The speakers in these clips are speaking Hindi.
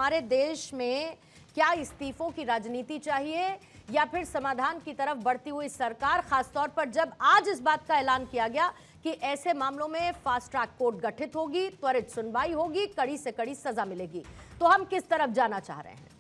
हमारे देश में क्या इस्तीफों की राजनीति चाहिए या फिर समाधान की तरफ बढ़ती हुई सरकार, खासतौर पर जब आज इस बात का ऐलान किया गया कि ऐसे मामलों में फास्ट ट्रैक कोर्ट गठित होगी, त्वरित सुनवाई होगी, कड़ी से कड़ी सजा मिलेगी। तो हम किस तरफ जाना चाह रहे हैं?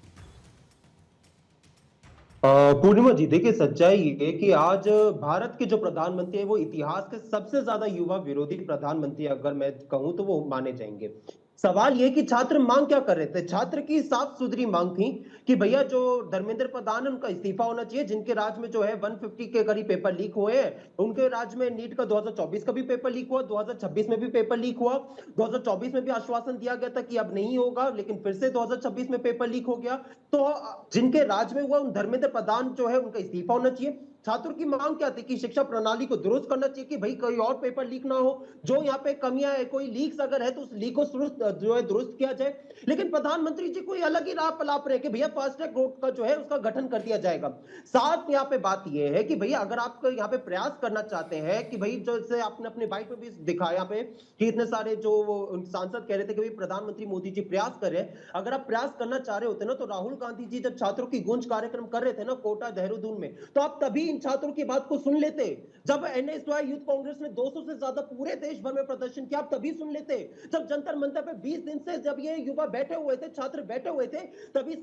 पूर्णिमा जी, देखिए सच्चाई ये है कि आज भारत के जो प्रधानमंत्री है वो इतिहास के सबसे ज्यादा युवा विरोधी प्रधानमंत्री अगर मैं कहूं तो वो माने जाएंगे। सवाल ये कि छात्र मांग क्या कर रहे थे। छात्र की साफ सुथरी मांग थी कि भैया जो धर्मेंद्र प्रधान है उनका इस्तीफा होना चाहिए, जिनके राज्य में जो है 150 के करीब पेपर लीक हुए हैं। उनके राज्य में नीट का 2024 का भी पेपर लीक हुआ, 2026 में भी पेपर लीक हुआ। 2024 में भी आश्वासन दिया गया था कि अब नहीं होगा, लेकिन फिर से 2026 में पेपर लीक हो गया। तो जिनके राज्य में हुआ उन धर्मेंद्र प्रधान जो है उनका इस्तीफा होना चाहिए। छात्रों की मांग क्या थी कि शिक्षा प्रणाली को दुरुस्त करना चाहिए कि भाई कोई और पेपर लीक ना हो, जो यहाँ पे कमियां है, कोई लीक्स अगर है तो उस लीक को जो है दुरुस्त किया जाए। लेकिन प्रधानमंत्री जी कोई अलग ही राह पलाप रहे कि भैया फास्ट ट्रैक कोर्ट का जो है उसका गठन कर दिया जाएगा। साथ यहाँ पे बात यह है कि भैया अगर आप यहाँ पे प्रयास करना चाहते हैं कि भाई जैसे आपने अपने बाइट में भी दिखाया पे कि इतने सारे जो सांसद कह रहे थे कि भाई प्रधानमंत्री मोदी जी प्रयास कर रहे हैं, अगर आप प्रयास करना चाह रहे होते ना तो राहुल गांधी जी जब छात्रों की गूंज कार्यक्रम कर रहे थे ना कोटा देहरादून में, तो आप तभी इन छात्रों की बात को सुन लेते। जब एनएसवाई यूथ कांग्रेस ने 200 से ज्यादा पूरे देश भर में प्रदर्शन किया, आप तभी सुन लेते। जब जंतर मंतर पे 20 दिन से जब ये युवा बैठे हुए थे, छात्र बैठे हुए थे, तभी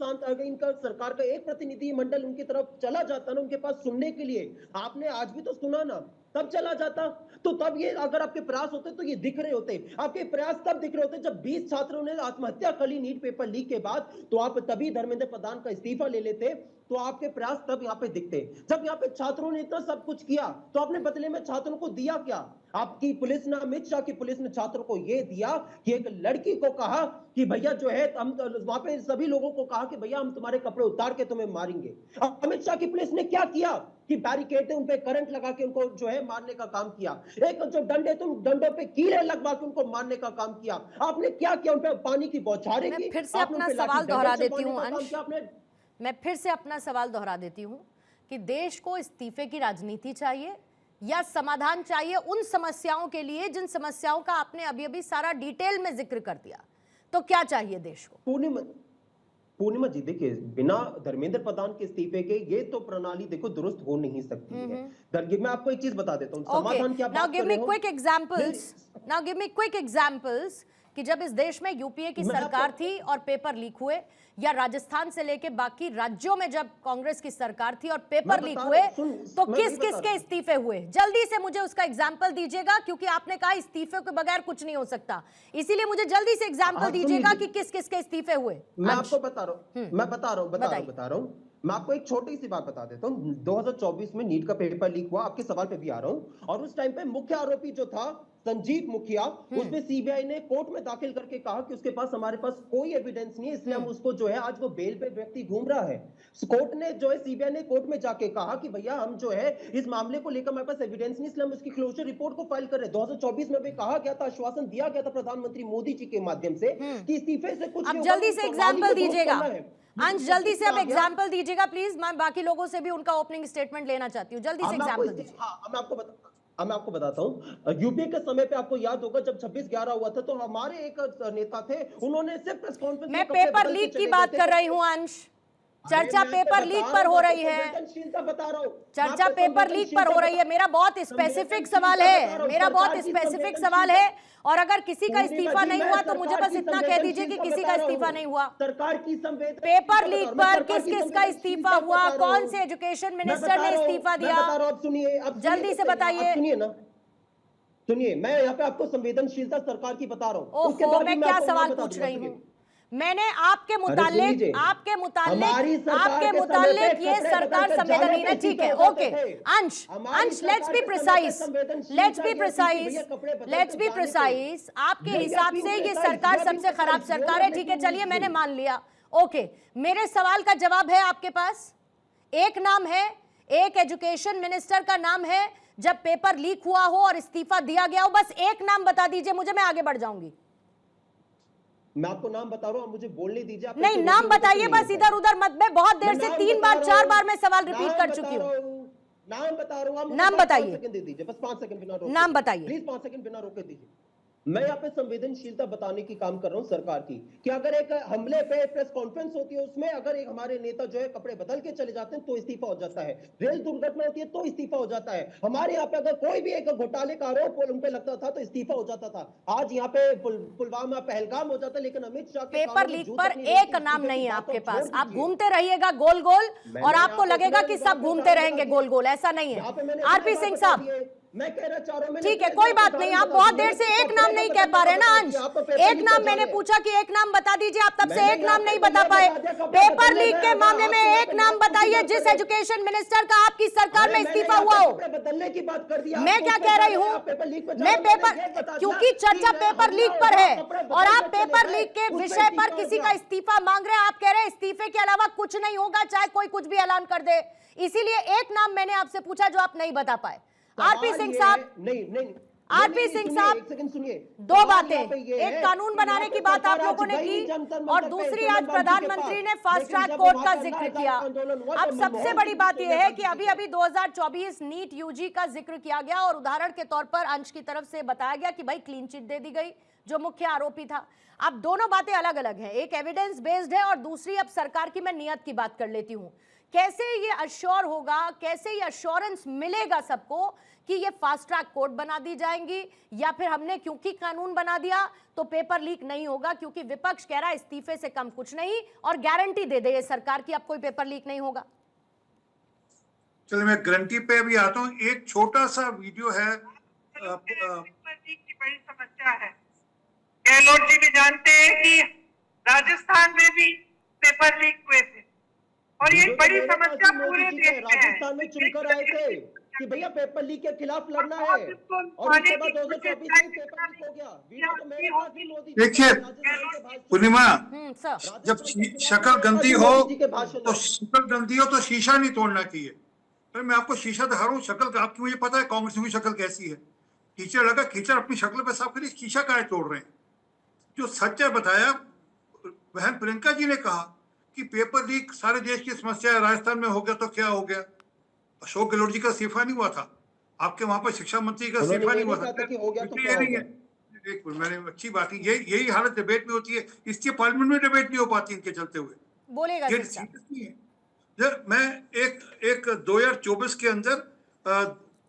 इनका सरकार का एक प्रतिनिधि मंडल उनकी तरफ चला जाता ना उनके पास सुनने के लिए। आपने आज भी तो सुना ना, तब चला जाता। तो तब ये अगर आपके प्रयास होते तो ये दिख रहे होते। आपके प्रयास तब दिख रहे होते जब 20 छात्रों ने आत्महत्या कर ली नीट पेपर लीक के बाद, तो आप तभी धर्मेंद्र प्रधान का इस्तीफा ले लेते। तो आपके प्रयास तब यहाँ पे दिखते। जब यहाँ पे छात्रों ने इतना सब कुछ किया तो आपने बदले में छात्रों को दिया क्या? आपकी पुलिस ने, अमित शाह की पुलिस ने छात्रों को यह दिया कि एक लड़की को कहा कि भैया जो है हम वहां पे सभी लोगों को कहा कि भैया हम तुम्हारे कपड़े उतार के तुम्हें मारेंगे। अमित शाह की पुलिस ने क्या किया कि बैरिकेड उन पे करंट लगा के उनको जो है मारने का काम किया। एक जो डंडे तुम डंडों पे कीड़े लगवा के उनको मारने का काम किया। आपने क्या किया? उन पे पानी की बौछारें की। फिर से अपना सवाल दोहरा देती हूँ अंश, मैं फिर से अपना सवाल दोहरा देती हूँ कि देश को इस्तीफे की राजनीति चाहिए या समाधान चाहिए उन समस्याओं के लिए जिन समस्याओं का आपने अभी अभी सारा डिटेल में जिक्र कर दिया। तो क्या चाहिए देश को? पूर्णिमा जी, देखिए बिना धर्मेंद्र प्रधान के इस्तीफे के ये तो प्रणाली देखो दुरुस्त हो नहीं सकती है। मैं आपको एक चीज बता देता हूँ, समाधान क्या बात कर रहे हो। Now give me quick examples कि जब इस देश में यूपीए की सरकार थी और पेपर लीक हुए, या राजस्थान से लेके बाकी राज्यों में जब कांग्रेस की सरकार थी और पेपर लीक हुए, तो किस किस के इस्तीफे हुए? जल्दी से मुझे उसका एग्जाम्पल दीजिएगा, क्योंकि आपने कहा इस्तीफे के बगैर कुछ नहीं हो सकता, इसीलिए मुझे जल्दी से एग्जाम्पल दीजिएगा कि किस किस के इस्तीफे हुए। मैं आपको बता रहा हूँ। मैं आपको एक छोटी सी बात बता देता हूँ। 2024 में नीट का पेपर लीक हुआ, आपके सवाल पे भी आ रहा हूँ, और उस टाइम पे मुख्य आरोपी जो था संजीव मुखिया, उसमें सीबीआई ने कोर्ट में दाखिल करके कहा कि उसके पास हमारे पास कोई एविडेंस नहीं है, इसलिए हम उसको जो है आज वो बेल पे व्यक्ति घूम रहा है। कोर्ट ने जो है सीबीआई ने कोर्ट में जाके कहा कि भैया हम जो है इस मामले को लेकर हमारे पास एविडेंस नहीं, इसलिए हम उसकी क्लोजर रिपोर्ट को फाइल कर रहे हैं। 2024 में भी कहा गया था, आश्वासन दिया गया था प्रधानमंत्री मोदी जी के माध्यम से कि इस्तीफे से कुछ अब जल्दी से एग्जाम्पल दीजिएगा अंश, जल्दी से अब एग्जाम्पल दीजिएगा प्लीज। मैं बाकी लोगों से भी उनका ओपनिंग स्टेटमेंट लेना चाहती हूँ, जल्दी से एग्जाम्पल दीजिए। मैं आपको बताता हूँ, यूपीए के समय पे आपको याद होगा जब 26/11 हुआ था तो हमारे एक नेता थे, उन्होंने सिर्फ प्रेस कॉन्फ्रेंस में पेपर लीक की बात कर रही हूँ अंश, चर्चा पेपर लीक पर हो रही है, चर्चा पेपर लीक पर हो रही है। मेरा बहुत स्पेसिफिक सवाल है, और अगर किसी का इस्तीफा नहीं हुआ तो मुझे बस इतना कह दीजिए कि किसी का इस्तीफा नहीं हुआ। सरकार की पेपर लीक पर किस किस का इस्तीफा हुआ? कौन से एजुकेशन मिनिस्टर ने इस्तीफा दिया? जल्दी से बताइए। सुनिए, मैं यहाँ पे आपको संवेदनशीलता सरकार की बता रहा हूँ। ओहो, मैं क्या सवाल पूछ रही हूँ? मैंने आपके मुतालिक ये सरकार संवेदनहीन है, ठीक है, ओके। अंश, लेट्स बी प्रिसाइज। आपके हिसाब से ये सरकार सबसे खराब सरकार है, ठीक है, चलिए मैंने मान लिया, ओके। मेरे सवाल का जवाब है आपके पास? एक नाम है, एक एजुकेशन मिनिस्टर का नाम है जब पेपर लीक हुआ हो और इस्तीफा दिया गया हो, बस एक नाम बता दीजिए मुझे, मैं आगे बढ़ जाऊंगी। मैं आपको नाम बता रहा हूं, मुझे बोलने दीजिए। नहीं, नाम बताइए, बस इधर उधर मत। मैं बहुत देर से 3 बार 4 बार मैं सवाल रिपीट कर चुकी हूँ। नाम बता रहा हूँ, नाम बताइए, दे दीजिए, बस 5 सेकंड बिना रोके। नाम बताइए प्लीज, 5 सेकंड बिना रोके दीजिए। मैं यहाँ पे संवेदनशीलता बताने की काम कर रहा हूँ सरकार की, कि अगर एक हमले पे प्रेस कॉन्फ्रेंस होती है, उसमें अगर एक हमारे नेता जो है कपड़े बदल के चले जाते हैं तो इस्तीफा हो जाता है। रेल दुर्घटना होती है तो इस्तीफा हो जाता है। हमारे यहाँ पे अगर कोई भी एक घोटाले का आरोप उन पे लगता था तो इस्तीफा हो जाता था। आज यहाँ पे पुलवामा पहलगाम हो जाता है, लेकिन अमित शाह के पेपर कानों में लीक जूत पर अपनी रेल एक की नाम इस्तीफे नहीं की है बात आपके आप छोड़ पास, आप दीजिए। घूमते रहिएगा गोल गोल मैंने और यहाँ आपको पे लगेगा इतने कि विभाग सब के घूमते कारण रहेंगे बता गोल दिए। गोल, ऐसा नहीं यहाँ पे है। मैंने आरपी सिंह साहब, मैं कह रहा चारों में ठीक है कोई बात नहीं, आप बहुत देर से एक नाम नहीं कह पा रहे ना अंश। एक नाम मैंने पूछा कि एक नाम बता दीजिए, आप तब से एक नाम नहीं बता पाए। पेपर लीक के मामले में एक नाम बताइए जिस एजुकेशन मिनिस्टर का आपकी सरकार में इस्तीफा हुआ हो। बदलने की बात कर दिया। मैं क्या कह रही हूं, मैं पेपर, क्योंकि चर्चा पेपर लीक पर है और आप पेपर लीक के विषय पर किसी का इस्तीफा मांग रहे हैं। आप कह रहे हैं इस्तीफे के अलावा कुछ नहीं होगा, चाहे कोई कुछ भी ऐलान कर दे। इसीलिए एक नाम मैंने आपसे पूछा जो आप नहीं बता पाए। आरपी सिंह साहब, नहीं आरपी सिंह साहब, एक सेकंड सुनिए। दो बातें, एक कानून बनाने की बात आप लोगों ने की और दूसरी आज प्रधानमंत्री ने फास्ट ट्रैक कोर्ट का जिक्र किया। अब सबसे बड़ी बात यह है कि अभी अभी 2024 नीट यूजी का जिक्र किया गया और उदाहरण के तौर पर अंश की तरफ से बताया गया कि भाई क्लीन चिट दे दी गई जो मुख्य आरोपी था। अब दोनों बातें अलग अलग हैं, एक एविडेंस बेस्ड है और दूसरी अब सरकार की मैं नियत की बात कर लेती हूं। कैसे ये अश्योर होगा, कैसे ये अश्योरेंस मिलेगा सबको कि ये फास्ट ट्रैक कोर्ट बना दी जाएंगी, या फिर हमने क्योंकि कानून बना दिया तो पेपर लीक नहीं होगा, क्योंकि विपक्ष कह रहा है इस्तीफे से कम कुछ नहीं और गारंटी दे दे ये सरकार की अब कोई पेपर लीक नहीं होगा। चलो मैं गारंटी पे अभी आता हूँ। एक छोटा सा वीडियो है। पेपर लीक की बड़ी समस्या है। गहलोत जी भी जानते हैं कि राजस्थान में भी पेपर लीक हुए थे और ये बड़ी समस्या पूरे देश में है। राजस्थान में चुनकर आए थे कि भैया पेपर लीक के खिलाफ लड़ना है और उसके बाद 2024 में पेपर लीक हो गया। वीडियो तो मेरे पास भी मोदी जी देखिए पूर्णिमा, सर, जब शक्ल गंदी हो तो शक्ल गंदी हो तो शीशा नहीं तोड़ना चाहिए। पर मैं आपको शीशा दिखा रहा हूँ शक्ल का। आपकी मुझे पता है कांग्रेस की शक्ल कैसी है। कीचड़ लगा, कीचड़ अपनी शक्ल पे साफ करिए, शीशा काहे तोड़ रहे हैं। जो सच है बताया, बहन प्रियंका जी ने कहा कि पेपर लीक सारे देश की समस्या है, राजस्थान में हो गया तो क्या हो गया। अशोक गहलोत जी का इस्तीफा नहीं हुआ था, आपके वहां पर शिक्षा मंत्री का इस्तीफा नहीं हुआ था। ये नहीं है, एक मिनट, मैंने अच्छी बात है, यही हालत डिबेट में होती है, इसलिए पार्लियामेंट में डिबेट नहीं हो पाती इनके चलते हुए। बोलेगा ये सीरियस नहीं है। जब मैं एक 2024 के अंदर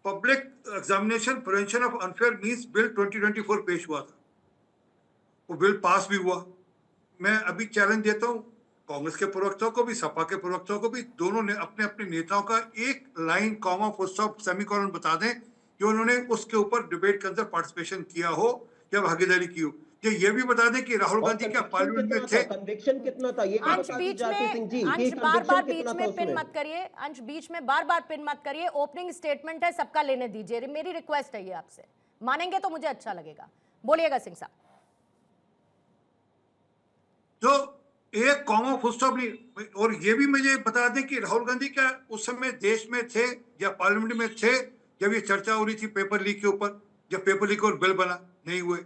public examination prevention of unfair means bill 2024 पेश हुआ था, वो बिल पास भी हुआ। मैं अभी चैलेंज देता हूँ कांग्रेस के प्रवक्ताओं को भी, सपा के प्रवक्ताओं को भी, दोनों ने अपने अपने नेताओं का एक line comma full stop semicolon बता दें कि उन्होंने उसके ऊपर डिबेट के अंदर पार्टिसिपेशन किया हो या भागीदारी की हो। ये भी बता दें कि राहुल गांधी क्या पार्लियामेंट में थे। कन्विक्शन कितना था ये अंश बीच में, अंश बार बार बीच में पिन मत करिए, अंश बीच में बार बार पिन मत करिए। ओपनिंग स्टेटमेंट है, सबका लेने दीजिए, मेरी रिक्वेस्ट है ये आपसे। मानेंगे तो मुझे अच्छा लगेगा। बोलिएगा सिंह साहब। तो एक कॉमा फुल स्टॉप नहीं। और ये भी मुझे बता दें कि राहुल गांधी क्या उस समय देश में थे या पार्लियामेंट में थे जब ये चर्चा हो रही थी पेपर लीक के ऊपर, जब पेपर लीक और बिल बना नहीं हुए।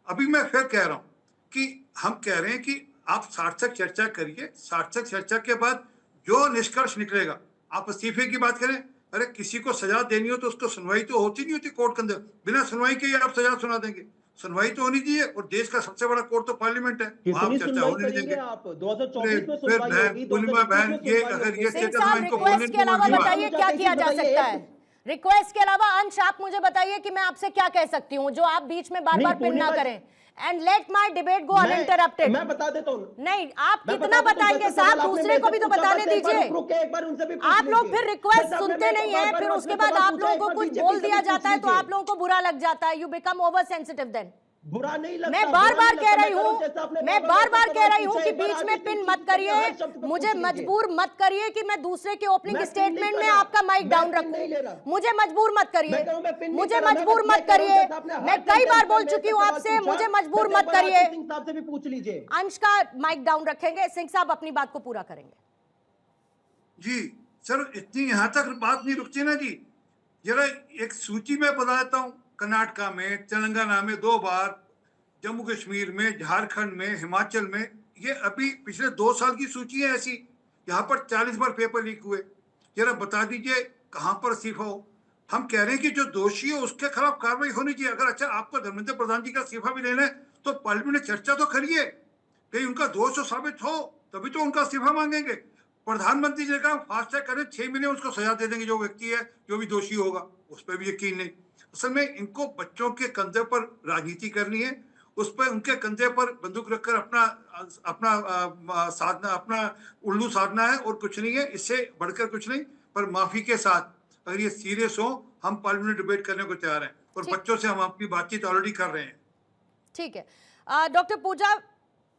अभी मैं फिर कह रहा हूं कि हम कह रहे हैं कि आप सार्थक चर्चा करिए, सार्थक चर्चा के बाद जो निष्कर्ष निकलेगा, आप इस्तीफे की बात करें। अरे किसी को सजा देनी हो तो उसको सुनवाई तो होती नहीं होती कोर्ट के अंदर, बिना सुनवाई के आप सजा सुना देंगे। सुनवाई तो होनी चाहिए और देश का सबसे बड़ा कोर्ट तो पार्लियामेंट है, वहां चर्चा होने देंगे आप। 2024 में सुनवाई होगी, 2024 में ये अगर ये सिंह साहब रिक्वेस्ट के अलावा बताइए क्या किया जा सकता है। रिक्वेस्ट के अलावा अंश आप मुझे बताइए कि मैं आपसे क्या कह सकती हूँ जो आप बीच में बार बार पिन ना करें। And let my debate go uninterrupted. मैं बता देता हूँ। नहीं, आप कितना बताएंगे साहब, दूसरे को भी तो बताने दीजिए। आप लोग फिर रिक्वेस्ट सुनते नहीं है, फिर उसके बाद आप लोगों को कुछ बोल दिया जाता है तो आप लोगों को बुरा लग जाता है। You become over sensitive then. बुरा नहीं लगता। मैं बार बार कह रही हूँ कि बीच में पिन मत करिए, मुझे मजबूर मत करिए कि मैं दूसरे के ओपनिंग स्टेटमेंट में आपका माइक डाउन रखूं। मुझे मजबूर मत करिए, मुझे मजबूर मत करिए। मैं कई बार बोल चुकी हूँ आपसे, मुझे मजबूर मत करिए। सिंह साहब से भी पूछ लीजिए। अंश का माइक डाउन रखेंगे, सिंह साहब अपनी बात को पूरा करेंगे। जी सर, इतनी यहां तक बात नहीं रुकती ना जी। जरा एक सूची में बता देता हूँ। कर्नाटका में, तेलंगाना में 2 बार, जम्मू कश्मीर में, झारखंड में, हिमाचल में, ये अभी पिछले 2 साल की सूची है ऐसी। यहाँ पर 40 बार पेपर लीक हुए। जरा बता दीजिए कहाँ पर इस्तीफा हो। हम कह रहे हैं कि जो दोषी है उसके खिलाफ कार्रवाई होनी चाहिए। अगर अच्छा आपको धर्मेंद्र प्रधान जी का इस्तीफा भी लेना है तो पार्लियामेंट में चर्चा तो करिए, कहीं उनका दोष साबित हो तभी तो उनका इस्तीफा मांगेंगे। प्रधानमंत्री जी ने कहा फास्ट ट्रैक करें, 6 महीने उसको सजा दे देंगे जो व्यक्ति है जो भी दोषी होगा, उस पर भी यकीन नहीं। असल में इनको बच्चों के कंधे पर राजनीति करनी है, उस पर उनके कंधे पर बंदूक रखकर अपना उल्लू साधना है और कुछ नहीं है, इससे बढ़कर कुछ नहीं। पर माफी के साथ अगर ये सीरियस हो, हम पार्लियामेंट डिबेट करने को तैयार हैं और बच्चों से हम अपनी बातचीत ऑलरेडी कर रहे हैं। ठीक है डॉक्टर पूजा,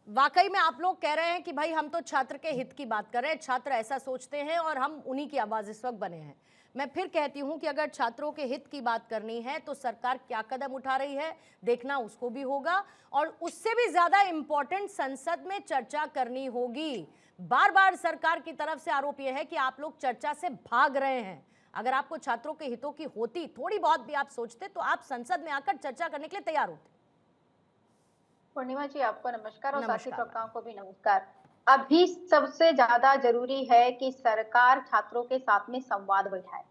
वाकई में आप लोग कह रहे हैं कि भाई हम तो छात्र के हित की बात कर रहे हैं, छात्र ऐसा सोचते हैं और हम उन्हीं की आवाज इस वक्त बने हैं। मैं फिर कहती हूं कि अगर छात्रों के हित की बात करनी है तो सरकार क्या कदम उठा रही है देखना उसको भी होगा, और उससे भी ज्यादा इंपॉर्टेंट संसद में चर्चा करनी होगी। बार बार सरकार की तरफ से आरोप यह है कि आप लोग चर्चा से भाग रहे हैं। अगर आपको छात्रों के हितों की होती, थोड़ी बहुत भी आप सोचते, तो आप संसद में आकर चर्चा करने के लिए तैयार होते। पूर्णिमा जी आपको नमस्कार और साथी श्रोताओं को भी नमस्कार। अभी सबसे ज्यादा जरूरी है कि सरकार छात्रों के साथ में संवाद बैठाए।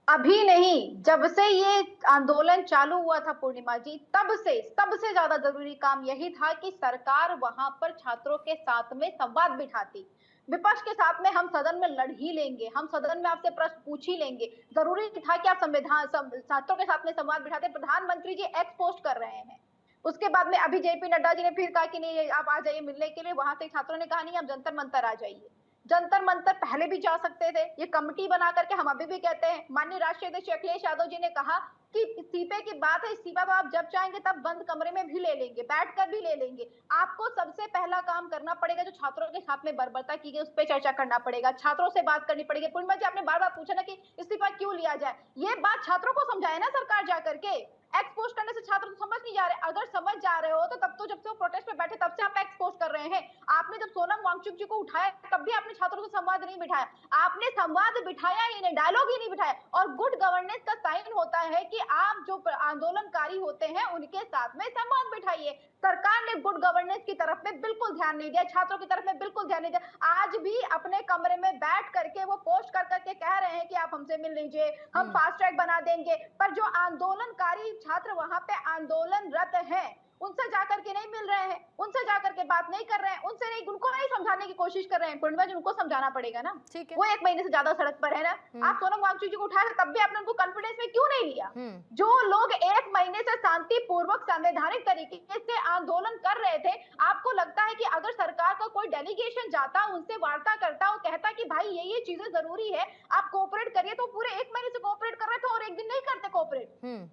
अभी नहीं, जब से ये आंदोलन चालू हुआ था पूर्णिमा जी, तब से सबसे ज्यादा जरूरी काम यही था कि सरकार वहां पर छात्रों के साथ में संवाद बिठाती। विपक्ष के साथ में हम सदन में लड़ ही लेंगे, हम सदन में आपसे प्रश्न पूछ ही लेंगे, जरूरी था कि आप छात्रों के साथ में संवाद बिठाते। प्रधानमंत्री जी एक्स पोस्ट कर रहे हैं, उसके बाद में अभी जेपी नड्डा जी ने फिर कहा कि नहीं आप आ जाइए मिलने के लिए। वहां से छात्रों ने कहा नहीं आप जंतर मंतर आ जाइए। जंतर मंतर पहले भी जा सकते थे, ये कमेटी बना करके हम अभी भी कहते हैं। माननीय राष्ट्रीय अध्यक्ष अखिलेश यादव जी ने कहा कि इस्तीफे की बात है, इस्तीफा तो आप जब चाहेंगे तब बंद कमरे में भी ले लेंगे, बैठकर भी ले लेंगे। आपको सबसे पहला काम करना पड़ेगा, जो छात्रों के साथ में बर्बरता की गई उस पर चर्चा करना पड़ेगा, छात्रों से बात करनी पड़ेगी। पूर्णिमा जी आपने बार बार पूछा ना कि इस्तीफा क्यों लिया जाए, ये बात छात्रों को समझाए ना सरकार जाकर के। एक्सपोज करने से छात्र तो समझ नहीं जा रहे, अगर समझ जा रहे हो तो तब तो जब से वो प्रोटेस्ट पे बैठे तब से आप एक्सपोज कर रहे हैं। आपने जब सोनम वांगचुक जी को उठाया तब भी आपने छात्रों से संवाद नहीं बिठाया, आपने संवाद बिठाया ही नहीं, डायलॉग ही नहीं बिठाया। और गुड गवर्नेंस का साइन होता है कि आप जो आंदोलनकारी होते हैं उनके साथ में संवाद बिठाइए। सरकार ने गुड गवर्नेंस की तरफ में बिल्कुल ध्यान नहीं दिया, छात्रों की तरफ में बिल्कुल ध्यान नहीं दिया। आज भी अपने कमरे में बैठ करके वो पोस्ट कर करके कह रहे हैं कि आप हमसे मिल लीजिए, हम फास्ट ट्रैक बना देंगे। पर जो आंदोलनकारी छात्र वहां पे आंदोलनरत हैं उनसे जाकर के नहीं मिल रहे हैं, उनसे जाकर के बात नहीं कर रहे हैं, उनसे नहीं, उनको नहीं समझाने की कोशिश कर रहे हैं। पूर्णिमा जी उनको समझाना पड़ेगा ना, ठीक है, वो 1 महीने से ज्यादा सड़क पर है ना। आप सोनम वांगचुक जी को उठाए तब भी आपने उनको कॉन्फिडेंस में क्यों नहीं लिया? जो लोग 1 महीने से शांतिपूर्वक संवैधानिक तरीके से आंदोलन कर रहे थे, आपको लगता है कि अगर सरकार का कोई डेलीगेशन जाता, उनसे वार्ता करता, वो कहता कि भाई ये चीजें जरूरी है, आप कोऑपरेट करिए, तो पूरे 1 महीने से कोऑपरेट कर रहे थे और एक दिन नहीं करते कोऑपरेट।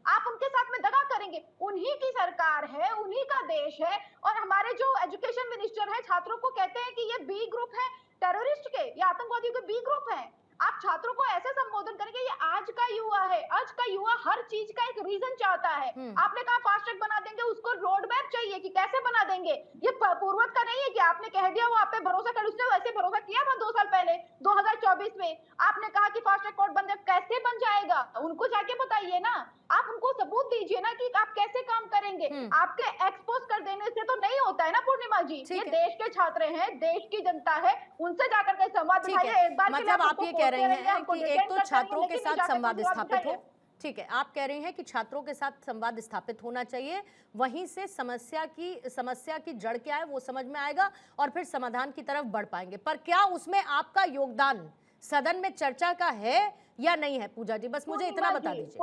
आप उनके साथ में दगा करेंगे। उन्हीं की सरकार है, उन्हीं का देश है, और हमारे जो एजुकेशन मिनिस्टर है छात्रों को कहते हैं कि ये बी ग्रुप है टेररिस्ट के, ये आतंकवादियों के बी ग्रुप है। आप छात्रों को ऐसे संबोधन करेंगे? ये आज का युवा है, आज का युवा हर चीज का एक रीजन चाहता है। आपने कहा फास्ट ट्रैक बना देंगे, उसको रोड मैप चाहिए कि कैसे बना देंगे। ये पूर्वत का नहीं है कि आपने कह दिया वो आप पे भरोसा कर, उसने वैसे भरोसा किया था 2 साल पहले 2024 में। आपने कहा कि फास्ट ट्रैक कोर्ट बन जाए, कैसे बन जाएगा उनको जाके बताइए ना, आप उनको सबूत दीजिए ना कि आप कैसे काम करेंगे। आपके एक्सपोज कर देने से तो नहीं होता है ना पूर्णिमा जी। ये देश के छात्र हैं, देश की जनता है, उनसे जाकर के संवाद बिठाइए। एक बार मतलब आप ये कह रहे हैं कि एक तो छात्रों के साथ संवाद स्थापित हो, ठीक है, आप कह रही हैं कि छात्रों के साथ संवाद स्थापित होना चाहिए, वहीं से समस्या की जड़ क्या है वो समझ में आएगा और फिर समाधान की तरफ बढ़ पाएंगे। पर क्या उसमें आपका योगदान सदन में चर्चा का है या नहीं है? पूजा जी बस मुझे इतना बता दीजिए।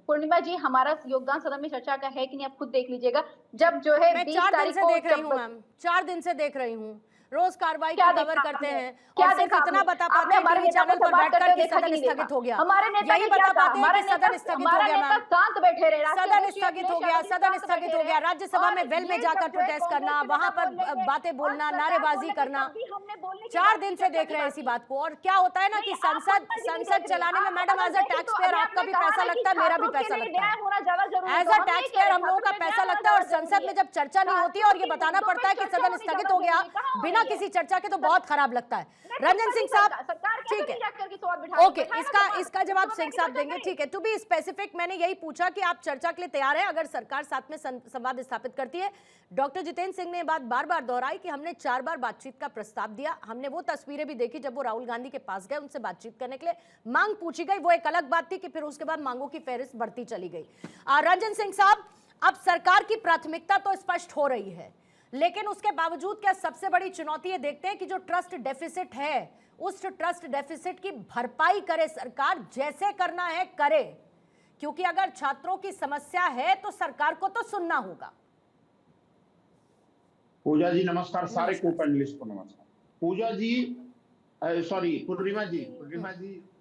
पूर्णिमा जी हमारा योगदान सदन में चर्चा का है कि नहीं आप खुद देख लीजिएगा। जब जो है मैं 4 दिन से देख रही हूँ मैम, 4 दिन से देख रही हूँ, रोज कार्रवाई को कवर करते हैं और सिर्फ इतना बता पाते हैं टीवी चैनल पर बैठकर कि सदन स्थगित हो गया, यही बता पाते हैं कि सदन स्थगित हो गया मैम, सदन स्थगित हो गया, सदन स्थगित हो गया। राज्यसभा में वेल में जाकर प्रोटेस्ट करना, वहां पर बातें बोलना, नारेबाजी करना, 4 दिन से देख रहे हैं इसी बात को। और क्या होता है ना कि संसद चलाने में madam as a tax payer आपका भी पैसा लगता है, मेरा भी पैसा लगता है, एज अ टैक्स पेयर हम लोगों का पैसा लगता है। और संसद में जब चर्चा नहीं होती और ये बताना पड़ता है कि सदन स्थगित हो गया बिना किसी चर्चा के, तो बहुत खराब लगता है। रंजन सिंह साहब, कैसे ठीक है, डिसाइड करके तो आप बिठाए? ओके, बिठाए ना इसका तो इसका जवाब तो सिंह मैं साहब चर्चा देंगे। करें। ठीक है, टू बी स्पेसिफिक मैंने यही पूछा कि आप चर्चा के लिए तैयार हैं अगर सरकार साथ में संवाद स्थापित करती है। डॉक्टर जितेंद्र सिंह ने ये बात बार बार दोहराई कि हमने 4 बार बातचीत का प्रस्ताव दिया, हमने वो तस्वीरें भी देखी जब वो राहुल गांधी के पास गए, उनसे बातचीत करने के लिए मांग पूछी गई, वो एक अलग बात थी कि फिर उसके बाद मांगों की फहरिस्त बढ़ती चली गई। रंजन सिंह साहब, अब सरकार की प्राथमिकता तो स्पष्ट हो रही है, लेकिन उसके बावजूद क्या सबसे बड़ी चुनौती ये देखते हैं कि जो ट्रस्ट डेफिसिट है, उस ट्रस्ट डेफिसिट की भरपाई करे सरकार, जैसे करना है करे, क्योंकि अगर छात्रों की समस्या है तो सरकार को तो सुनना होगा। पूजा जी नमस्कार, सारे को पैनलिस्ट को नमस्कार। पूजा जी सॉरी पूर्णिमा जी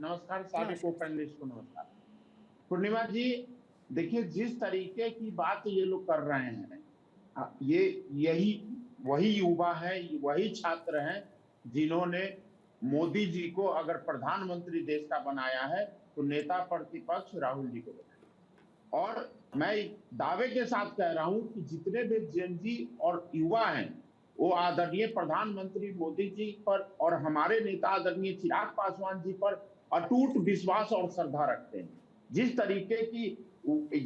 नमस्कार, सारे को पैनलिस्ट को नमस्कार। पूर्णिमा जी देखिए, जिस तरीके की बात ये लोग कर रहे हैं, यही वही युवा है, वही छात्र हैं जिन्होंने मोदी जी को अगर प्रधानमंत्री देश का बनाया है तो नेता प्रतिपक्ष राहुल जी को बनाया। और मैं दावे के साथ कह रहा हूं कि जितने भी जेनजी और युवा हैं वो आदरणीय प्रधानमंत्री मोदी जी पर और हमारे नेता आदरणीय चिराग पासवान जी पर अटूट विश्वास और श्रद्धा रखते हैं। जिस तरीके की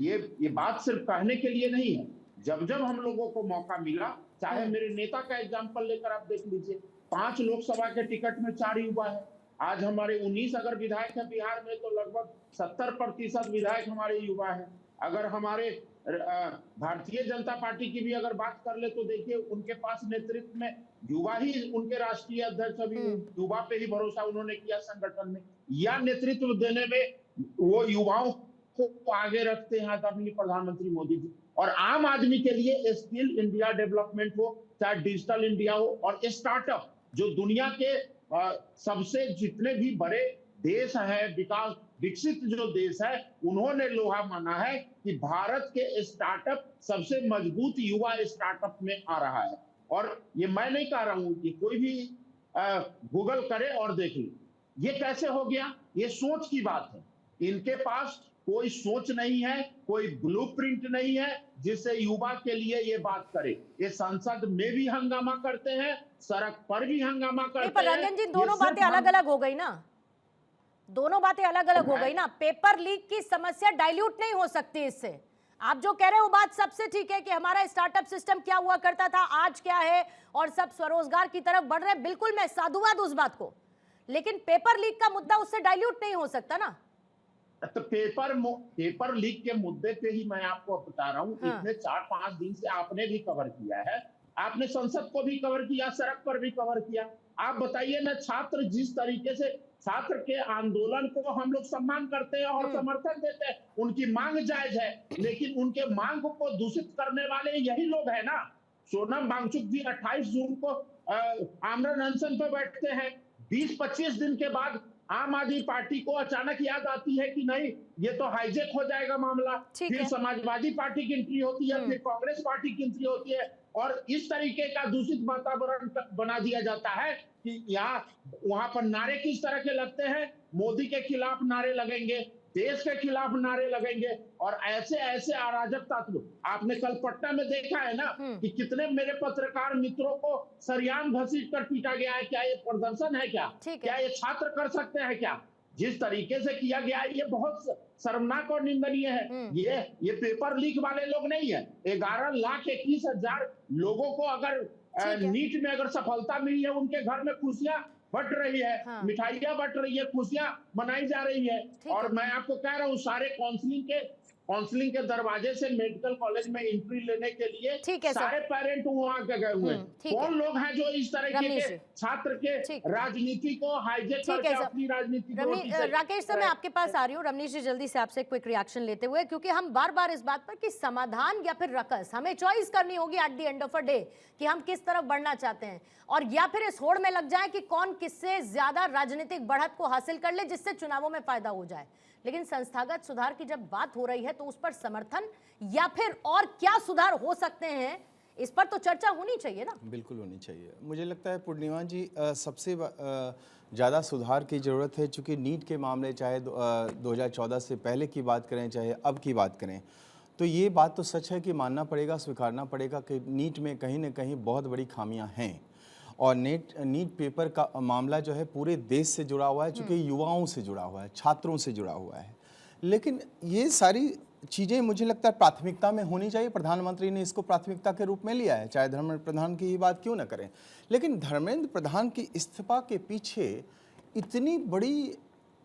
ये बात सिर्फ कहने के लिए नहीं है, जब जब हम लोगों को मौका मिला, चाहे मेरे नेता का एग्जाम्पल लेकर आप देख लीजिए, 5 लोकसभा के टिकट में 4 युवा है। आज हमारे 19 अगर विधायक है बिहार में तो लगभग 70% विधायक हमारे युवा है। अगर हमारे भारतीय जनता पार्टी की भी अगर बात कर ले तो देखिए उनके पास नेतृत्व में युवा ही उनके राष्ट्रीय अध्यक्ष, अभी युवा पे ही भरोसा उन्होंने किया संगठन में, या नेतृत्व देने में वो युवाओं को आगे रखते हैं आदरणीय प्रधानमंत्री मोदी जी। और आम आदमी के लिए स्किल इंडिया डेवलपमेंट हो, चाहे डिजिटल इंडिया हो, और स्टार्टअप जो दुनिया के सबसे जितने भी बड़े देश हैं, विकसित जो देश है, उन्होंने लोहा माना है कि भारत के स्टार्टअप सबसे मजबूत युवा स्टार्टअप में आ रहा है। और ये मैं नहीं कह रहा हूं कि कोई भी गूगल करे और देख ले, ये कैसे हो गया, ये सोच की बात है। इनके पास कोई सोच नहीं है, कोई ब्लूप्रिंट नहीं है जिससे युवा के लिए ये बात करे। ये संसद में भी हंगामा करते हैं, सड़क पर भी हंगामा करते पर हैं। रंजन जी, दोनों बातें अलग अलग हो गई ना, दोनों बातें अलग अलग हो गई ना। पेपर लीक की समस्या डाइल्यूट नहीं हो सकती इससे। आप जो कह रहे हो बात सबसे ठीक है कि हमारा स्टार्टअप सिस्टम क्या हुआ करता था, आज क्या है, और सब स्वरोजगार की तरफ बढ़ रहे हैं, बिल्कुल मैं साधुवाद उस बात को, लेकिन पेपर लीक का मुद्दा उससे डाइल्यूट नहीं हो सकता ना। तो पेपर लीक के मुद्दे पे ही मैं आपको बता रहा हूँ। इतने 4-5 दिन से आपने भी कवर किया है, आपने संसद को भी कवर किया, सड़क पर भी कवर किया। आप बताइए ना, छात्र जिस तरीके से, छात्र के आंदोलन को हम लोग सम्मान करते हैं और समर्थन देते हैं, उनकी मांग जायज है, लेकिन उनके मांग को दूषित करने वाले यही लोग हैं ना। सोनम वांगचुक जी 28 जून को आमरण अनशन पे बैठते हैं, 20-25 दिन के बाद आम आदमी पार्टी को अचानक याद आती है कि नहीं ये तो हाईजेक हो जाएगा मामला, फिर समाजवादी पार्टी की एंट्री होती है, फिर कांग्रेस पार्टी की एंट्री होती है, और इस तरीके का दूषित वातावरण बना दिया जाता है कि वहां पर नारे किस तरह के लगते हैं, मोदी के खिलाफ नारे लगेंगे, देश के खिलाफ नारे लगेंगे, और ऐसे ऐसे अराजक तत्व। आपने कल पटना में देखा है ना कि कितने मेरे पत्रकार मित्रों को सरियाम घसीट कर पीटा गया है। क्या ये प्रदर्शन है? क्या ये छात्र कर सकते हैं? क्या जिस तरीके से किया गया है ये बहुत शर्मनाक और निंदनीय है। ये पेपर लीक वाले लोग नहीं है। 11,21,000 लोगों को अगर नीट में अगर सफलता मिली है, उनके घर में खुशियां बट रही है, मिठाइयां बट रही है, खुशियां मनाई जा रही है। और मैं आपको कह रहा हूँ, सारे काउंसलिंग के दरवाजे से मेडिकल कॉलेज में एंट्री लेने के लिए सारे पेरेंट वहां के गए हुए हैं। कौन लोग हैं जो इस तरह के छात्र के राजनीति को हाईजेक करके अपनी राजनीति को? राकेश सर, मैं आपके पास आ रही हूँ। रमनीश जी, जल्दी से आपसे क्विक रिएक्शन लेते हुए, क्योंकि हम बार बार इस बात पर कि समाधान या फिर रकस, हमें चॉइस करनी होगी at the end of a day कि हम किस तरफ बढ़ना चाहते हैं, और या फिर इस होड़ में लग जाए कि कौन किससे ज्यादा राजनीतिक बढ़त को हासिल कर ले जिससे चुनावों में फायदा हो जाए। लेकिन संस्थागत सुधार की जब बात हो रही है तो उस पर समर्थन या फिर और क्या सुधार हो सकते हैं, इस पर तो चर्चा होनी चाहिए ना। बिल्कुल होनी चाहिए। मुझे लगता है पूर्णिमा जी, सबसे ज़्यादा सुधार की ज़रूरत है, चूँकि नीट के मामले चाहे 2014 से पहले की बात करें चाहे अब की बात करें, तो ये बात तो सच है कि मानना पड़ेगा, स्वीकारना पड़ेगा कि नीट में कहीं ना कहीं बहुत बड़ी खामियां हैं। और नीट पेपर का मामला जो है पूरे देश से जुड़ा हुआ है, चूँकि युवाओं से जुड़ा हुआ है, छात्रों से जुड़ा हुआ है। लेकिन ये सारी चीज़ें मुझे लगता है प्राथमिकता में होनी चाहिए। प्रधानमंत्री ने इसको प्राथमिकता के रूप में लिया है, चाहे धर्मेंद्र प्रधान की ही बात क्यों ना करें। लेकिन धर्मेंद्र प्रधान की इस्तीफा के पीछे इतनी बड़ी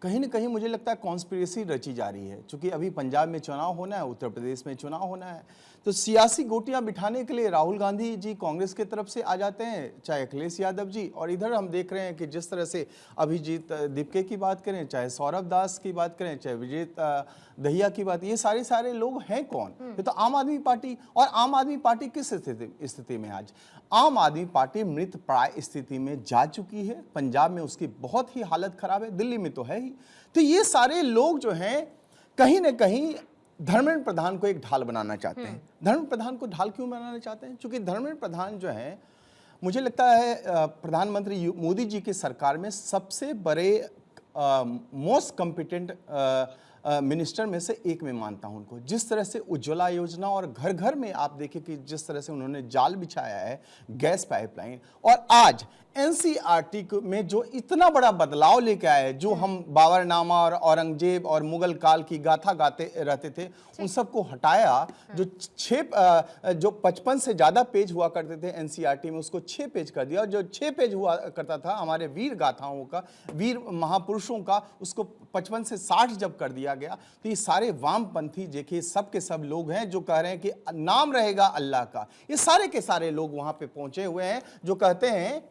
कहीं ना कहीं मुझे लगता है कॉन्स्पिरेसी रची जा रही है, क्योंकि अभी पंजाब में चुनाव होना है, उत्तर प्रदेश में चुनाव होना है, तो सियासी गोटियां बिठाने के लिए राहुल गांधी जी कांग्रेस की तरफ से आ जाते हैं, चाहे अखिलेश यादव जी, और इधर हम देख रहे हैं कि जिस तरह से अभिजीत दीपके की बात करें, चाहे सौरभ दास की बात करें, चाहे विजय दहिया की बात, ये सारे लोग हैं कौन? ये तो आम आदमी पार्टी। और आम आदमी पार्टी किस स्थिति में आज? आम आदमी पार्टी मृत प्राय स्थिति में जा चुकी है। पंजाब में उसकी बहुत ही हालत खराब है, दिल्ली में तो है ही। तो ये सारे लोग जो हैं कहीं ना कहीं धर्मेंद्र प्रधान को एक ढाल बनाना चाहते हैं। धर्मेंद्र प्रधान को ढाल क्यों बनाना चाहते हैं? क्योंकि धर्मेंद्र प्रधान जो है, मुझे लगता है प्रधानमंत्री मोदी जी की सरकार में सबसे बड़े मोस्ट कॉम्पिटेंट मिनिस्टर में से एक में मानता हूं उनको। जिस तरह से उज्ज्वला योजना और घर घर में आप देखें कि जिस तरह से उन्होंने जाल बिछाया है, गैस पाइपलाइन, और आज एनसीईआरटी में जो इतना बड़ा बदलाव लेके आए, जो हम बाबरनामा और औरंगजेब और मुगल काल की गाथा गाते रहते थे, उन सबको हटाया। जो 55 से ज़्यादा पेज हुआ करते थे एनसीईआरटी में, उसको 6 पेज कर दिया। और जो 6 पेज हुआ करता था हमारे वीर गाथाओं का, वीर महापुरुषों का, उसको 55 से 60 जब कर दिया गया। तो ये सारे वामपंथी देखिए सब के सब लोग हैं जो कह रहे हैं कि नाम रहेगा अल्लाह का। ये सारे के सारे लोग वहां पे पहुंचे हुए हैं जो कहते हैं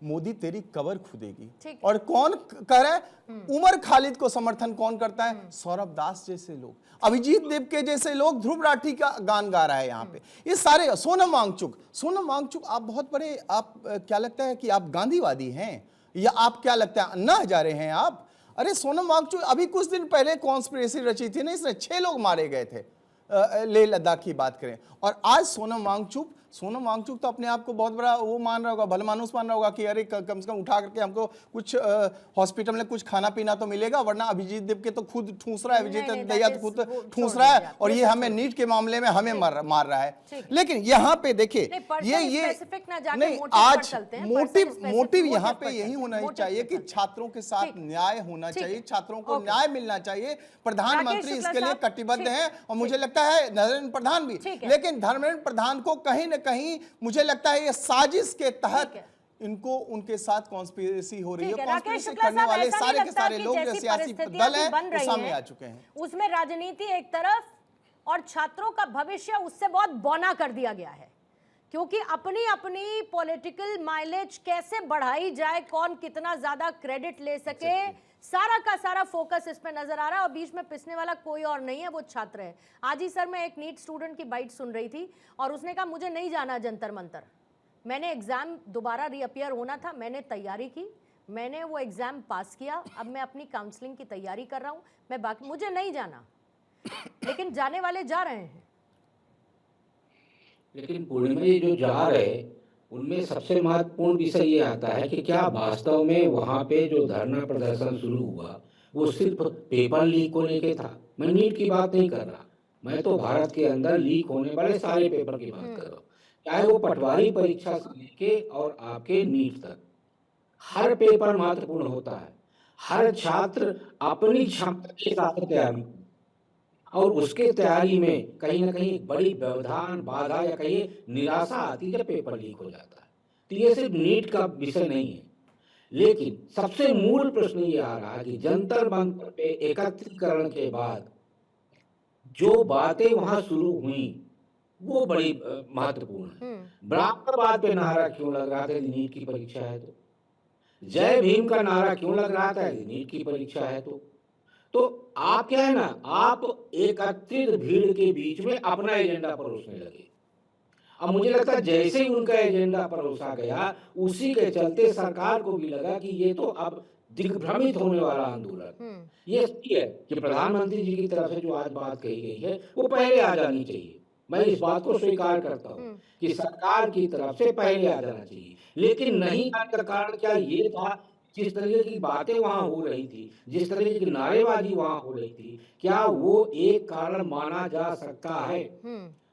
मोदी तेरी कबर खुदेगी। और कौन कह रहा है? उमर खालिद को समर्थन कौन करता है? सौरभ दास जैसे लोग, अभिजीत देवके जैसे लोग, ध्रुव राठी का गान गा रहा है यहाँ पे। ये सारे, सोनम वांगचुक, आप बहुत बड़े, आप क्या लगता है कि आप गांधीवादी हैं, या आप क्या लगता है अन्ना हजारे हैं आप? अरे सोनम वांगचुक अभी कुछ दिन पहले कॉन्स्पिरेसी रची थी ना, इसमें 6 लोग मारे गए थे, लेह लद्दाख की बात करें। और आज सोनम वांगचुक तो अपने आप को बहुत बड़ा वो मान रहा होगा, भलमानुस मान रहा होगा कि अरे कम से कम उठा करके हमको कुछ हॉस्पिटल में कुछ खाना पीना तो मिलेगा, वरना अभिजीत देवके तो खुद ठूस रहा है, विजय दहिया तो खुद ठूस रहा है, और ये हमें नीट के मामले में हमें मार रहा है। लेकिन यहाँ पे देखिए ये नहीं, आज मोटिव यहाँ पे यही होना चाहिए कि छात्रों के साथ न्याय होना चाहिए, छात्रों को न्याय मिलना चाहिए। प्रधानमंत्री इसके लिए कटिबद्ध है, और मुझे लगता है नरेंद्र प्रधान भी। लेकिन धर्मेंद्र प्रधान को कहीं न कहीं मुझे लगता है ये साजिश के तहत इनको उनके साथ कॉन्स्पिरेसी हो रही है। कॉन्स्पिरेसी करने वाले सारे के सारे लोग जो सियासी दल हैं वो सामने आ चुके हैं। उसमें राजनीति एक तरफ और छात्रों का भविष्य उससे बहुत बौना कर दिया गया है, क्योंकि अपनी पॉलिटिकल माइलेज कैसे बढ़ाई जाए, कौन कितना ज्यादा क्रेडिट ले सके, सारा का सारा फोकस इस पे नजर आ रहा है। और बीच में पिसने वाला कोई और नहीं है, वो छात्र है। आज ही सर मैं एक नीट स्टूडेंट की बाइट सुन रही थी और उसने कहा मुझे नहीं जाना जंतर मंतर, मैंने एग्जाम दोबारा रीअपियर होना था, मैंने तैयारी की, मैंने वो एग्जाम पास किया, अब मैं अपनी काउंसलिंग की तैयारी कर रहा हूँ, मैं बाकी मुझे नहीं जाना। लेकिन जाने वाले जा रहे हैं। लेकिन पूर्णिमा जी जो जा रहे उनमें सबसे महत्वपूर्ण विषय ये आता है कि क्या वास्तव में वहां पे जो धरना प्रदर्शन शुरू हुआ वो सिर्फ पेपर लीक होने के था। मैं नीट की बात नहीं कर रहा, मैं तो भारत के अंदर लीक होने वाले सारे पेपर की बात कर रहा हूँ, चाहे वो पटवारी परीक्षा से लेके और आपके नीट तक। हर पेपर महत्वपूर्ण होता है, हर छात्र अपनी क्षमता के साथ तैयारी, और उसके तैयारी में कहीं ना कहीं बड़ी व्यवधान, बाधा या कहीं निराशा आती है जब पेपर लीक हो जाता है। तो ये सिर्फ नीट का विषय नहीं है, लेकिन सबसे मूल प्रश्न ये आ रहा है कि जंतर मंतर पे एकत्रीकरण के बाद जो बातें वहां शुरू हुई वो बड़ी महत्वपूर्ण है। ब्राह्मणवाद पे नारा क्यों लग रहा था नीट की परीक्षा है तो? जय भीम का नारा क्यों लग रहा था नीट की परीक्षा है तो आप क्या है ना, आप एकत्रित भीड़ के बीच में अपना एजेंडा परोसने लगे। अब मुझे लगता है जैसे ही उनका एजेंडा परोसा गया, उसी के चलते सरकार को भी लगा कि ये तो अब दिग्भ्रमित होने वाला आंदोलन। ये सही है कि प्रधानमंत्री जी की तरफ से जो आज बात कही गई है वो पहले आ जानी चाहिए, मैं इस बात को स्वीकार करता हूँ कि सरकार की तरफ से पहले आ जाना चाहिए। लेकिन नहीं आने का कारण क्या ये था, जिस तरह की बातें वहां हो रही थी, जिस तरह की नारेबाजी वहां हो रही थी, क्या वो एक कारण माना जा सकता है?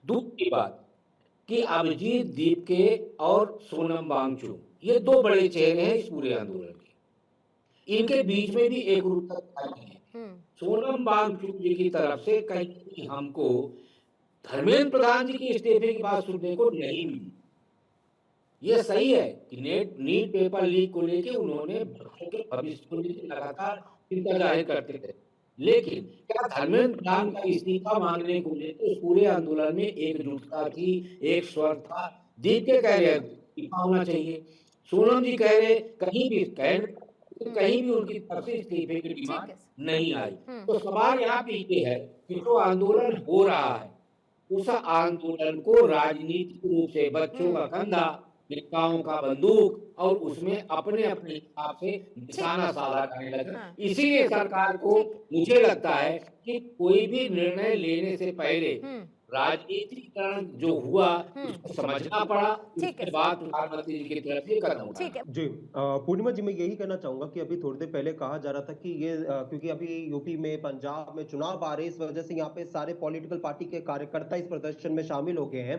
दुख की बात कि अभिजीत दीपके और सोनम वांगचुक ये दो बड़े चेहरे हैं इस पूरे आंदोलन के। इनके बीच में भी एकरूपता दिखाई है। सोनम वांगचुक जी की तरफ से कहीं हमको धर्मेंद्र प्रधान जी की इस्तीफे की बात सुनने को नहीं मिली। ये सही है कि नीट पेपर लीक को लेकर उन्होंने बच्चों के भविष्य को लेकर लगातार चिंता जाहिर करते थे, लेकिन क्या धर्मेंद्र प्रधान का इस्तीफा मांगने को लेकर उस पूरे आंदोलन में एकजुटता थी, एक स्वर था? दीप्ति कह रहे इस्तीफा होना चाहिए, सोनम जी कह रहे कहीं भी उनकी तरफ से इस्तीफे की डिमांड नहीं आई। तो सवाल यहाँ पे ये है कि जो आंदोलन हो रहा है उस आंदोलन को राजनीतिक रूप से बच्चों का कंधा, नेताओं का बंदूक और उसमें अपने अपने हिसाब से निशाना साधा करने लगे। इसीलिए सरकार को मुझे लगता है कि कोई भी निर्णय लेने से पहले राजनीतिकरण जो हुआ उसको समझना पड़ा, उसके बाद प्रधानमंत्री जी की तरफ से कदम उठाना। जी पूर्णिमा जी, मैं यही कहना चाहूंगा कि अभी थोड़ी देर पहले कहा जा रहा था कि ये क्योंकि अभी यूपी में, पंजाब में चुनाव आ रहे, इस वजह से यहाँ पे सारे पॉलिटिकल पार्टी के कार्यकर्ता इस प्रदर्शन में शामिल हो गए हैं।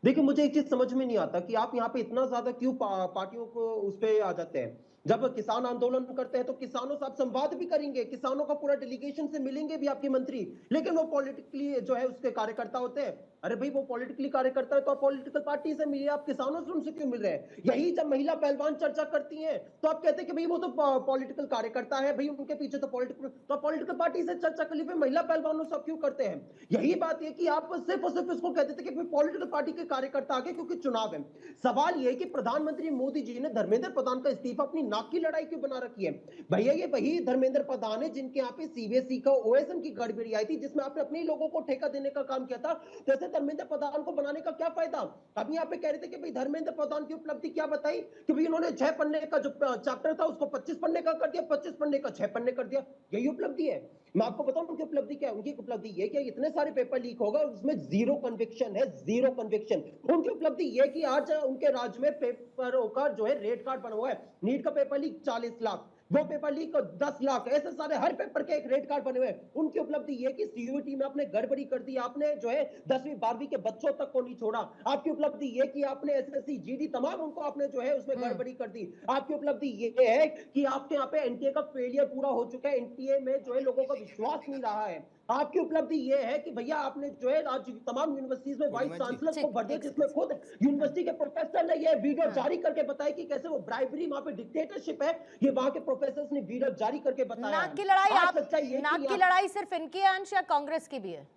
देखिए, मुझे एक चीज समझ में नहीं आता कि आप यहाँ पे इतना ज्यादा क्यों पार्टियों को उस पे आ जाते हैं। जब किसान आंदोलन करते हैं तो किसानों से आप संवाद भी करेंगे, किसानों का पूरा डेलीगेशन से मिलेंगे भी आपके मंत्री, लेकिन वो पॉलिटिकली जो है उसके कार्यकर्ता होते हैं। अरे भाई, वो पॉलिटिकली कार्यकर्ता है तो आप पॉलिटिकल पार्टी से मिलिए, आप किसानों से उनसे क्यों मिल रहे हैं? यही जब महिला पहलवान चर्चा करती हैं तो आप कहते हैं कि भाई वो तो पॉलिटिकल कार्यकर्ता है, भाई उनके पीछे तो पॉलिटिकल पार्टी से चर्चा कर ली, महिला पहलवानों से क्यों करते हैं? यही बात है कि आप सिर्फ और सिर्फ इसको कहते थे कि पॉलिटिकल पार्टी के कार्यकर्ता आगे क्योंकि चुनाव है। सवाल यह है कि प्रधानमंत्री मोदी जी ने धर्मेंद्र प्रधान का इस्तीफा अपनी नाक की लड़ाई क्यों बना रखी है? भैया, ये वही धर्मेंद्र प्रधान है जिनके यहाँ पे सीबीएसई का ओएसएम की गड़बड़ी आई थी, जिसमें आपने अपने लोगों को ठेका देने का काम किया था। तो ऐसे धर्मेंद्र प्रधान को बनाने का क्या फायदा? अभी यहाँ पे कह रहे थे कि भाई धर्मेंद्र प्रधान की उपलब्धि क्या बताई कि भाई उन्होंने 6 पन्ने का जो चैप्टर था उसको 25 पन्ने का कर दिया, 25 पन्ने का 6 पन्ने कर दिया। यही उपलब्धि है। मैं आपको बताऊं उनकी उपलब्धि क्या है। उनकी उपलब्धि ये कि इतने सारे पेपर लीक होगा उसमें जीरो कन्विक्शन है, जीरो कन्विक्शन। उनकी उपलब्धि ये कि आज उनके राज्य में पेपरों का जो है रेड कार्ड बना हुआ है। नीट का पेपर लीक 40 लाख, वो पेपर लीक 10 लाख, ऐसे सारे हर पेपर के एक रेड कार्ड बने हुए हैं। उनकी उपलब्धि ये कि सीयूईटी में आपने गड़बड़ी कर दी, आपने जो है 10वीं 12वीं के बच्चों तक को नहीं छोड़ा। आपकी उपलब्धि ये कि आपने एसएससी जीडी तमाम उनको आपने जो है उसमें गड़बड़ी कर दी। आपकी उपलब्धि ये है कि आपके यहाँ पे एनटीए का फेलियर पूरा हो चुका है, एनटीए में जो है लोगों का विश्वास नहीं रहा है। आपकी उपलब्धि ये है कि भैया आपने जो है आज तमाम यूनिवर्सिटीज में वाइस चांसलर को भर दिया, जिसमें खुद यूनिवर्सिटी के प्रोफेसर ने ये वीडियो जारी करके बताया कि कैसे वो ब्राइबरी, वहां पे डिक्टेटरशिप है, ये वहां के प्रोफेसर्स ने वीडियो जारी करके बताया। नाक की लड़ाई नाक की लड़ाई सिर्फ इनकी अंश या कांग्रेस की भी है?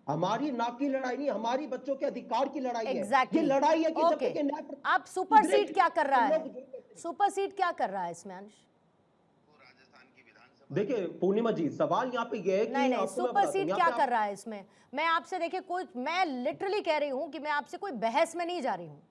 हमारी नाक की लड़ाई नहीं, हमारी बच्चों के अधिकार की लड़ाई है। Exactly. ये लड़ाई है कि जब Okay. तक ये न्याय आप सुपरसीड क्या कर रहा है? सुपरसीड क्या कर रहा है इसमें अंश? देखिए पूर्णिमा जी, सवाल यहाँ पे ये है कि नहीं, सुपरसीड क्या कर रहा है इसमें? मैं आपसे देखिए मैं लिटरली कह रही हूँ कि मैं आपसे कोई बहस में नहीं जा रही हूँ।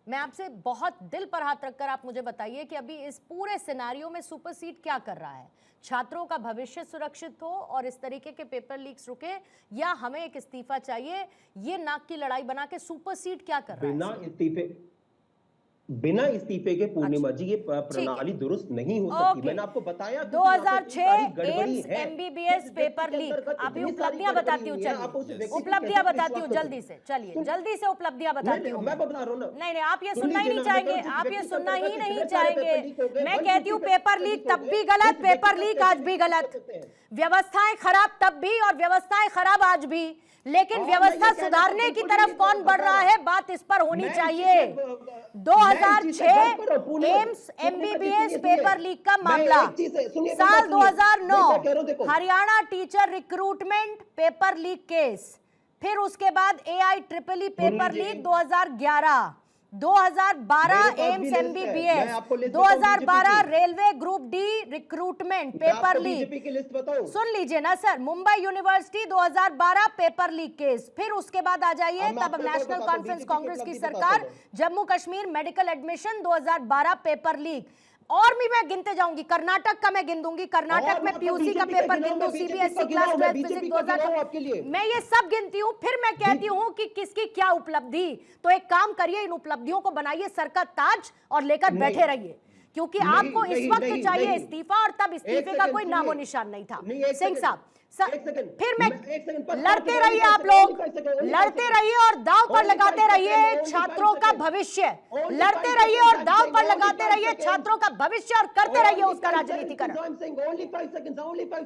मैं आपसे बहुत दिल पर हाथ रखकर आप मुझे बताइए कि अभी इस पूरे सिनेरियो में सुपरसीड क्या कर रहा है? छात्रों का भविष्य सुरक्षित हो और इस तरीके के पेपर लीक्स रुके, या हमें एक इस्तीफा चाहिए? ये नाक की लड़ाई बना के सुपरसीड क्या कर रहा है? बिना इस्तीफे के पूर्णिमा जी ये प्रणाली दुरुस्त नहीं हो सकती। मैंने आपको बताया 2006 एम्स एमबीबीएस पेपर लीक। आप ये उपलब्धियां बताती हूँ, चलिए उपलब्धियां बताती हूँ जल्दी से, चलिए जल्दी से उपलब्धियां बताती हूँ। मैं बता रहा हूँ ना। नहीं, आप ये सुनना ही नहीं चाहेंगे, आप ये सुनना ही नहीं चाहेंगे। मैं कहती हूँ पेपर लीक तब भी गलत, पेपर लीक आज भी गलत। व्यवस्थाएं खराब तब भी और व्यवस्थाएं खराब आज भी, लेकिन व्यवस्था सुधारने की तरफ कौन बढ़ रहा है, बात इस पर होनी चाहिए। 2006 एम्स एमबीबीएस पेपर लीक का मामला, साल 2009 Haryana teacher recruitment paper leak case, फिर उसके बाद AIEEE paper leak 2011, 2012 AIIMS MBBS, 2012 railway group D recruitment paper leak. सुन लीजिए ना sir, Mumbai university 2012 paper leak case, फिर उसके बाद आ जाइए तब नेशनल कॉन्फ्रेंस कांग्रेस की सरकार, Jammu Kashmir medical admission 2012 paper leak. और भी मैं गिनते जाऊंगी, कर्नाटक का मैं गिन दूंगी, कर्नाटक में पीयूसी का पेपर गिन दूं, सीबीएसई क्लास 12 फिजिक्स 2000, मैं ये सब गिनती हूं। फिर मैं कहती हूं कि किसकी क्या उपलब्धि। तो एक काम करिए, इन उपलब्धियों को बनाइए सर का ताज और लेकर बैठे रहिए, क्योंकि नहीं, आपको इस नहीं, वक्त नहीं, चाहिए नहीं। इस्तीफा, और तब इस्तीफे एक का सेकंड कोई नामो सुनिए। निशान नहीं था। नहीं, एक सिंह सेकंड। साहब, एक सेकंड। फिर मैं एक सेकंड पर लड़ते only रहिए, 5 आप सेकंड, लोग only 5 सेकंड, only 5 लड़ते सेकंड। रहिए और दांव पर Only 5 लगाते रहिए सेकंड, only 5 छात्रों का सेकंड। भविष्य, Only लड़ते 5 रहिए और seconds, I'm दांव saying पर only लगाते 5 रहिए seconds. छात्रों का भविष्य और करते रहिए उसका राजनीतिकरण। only 5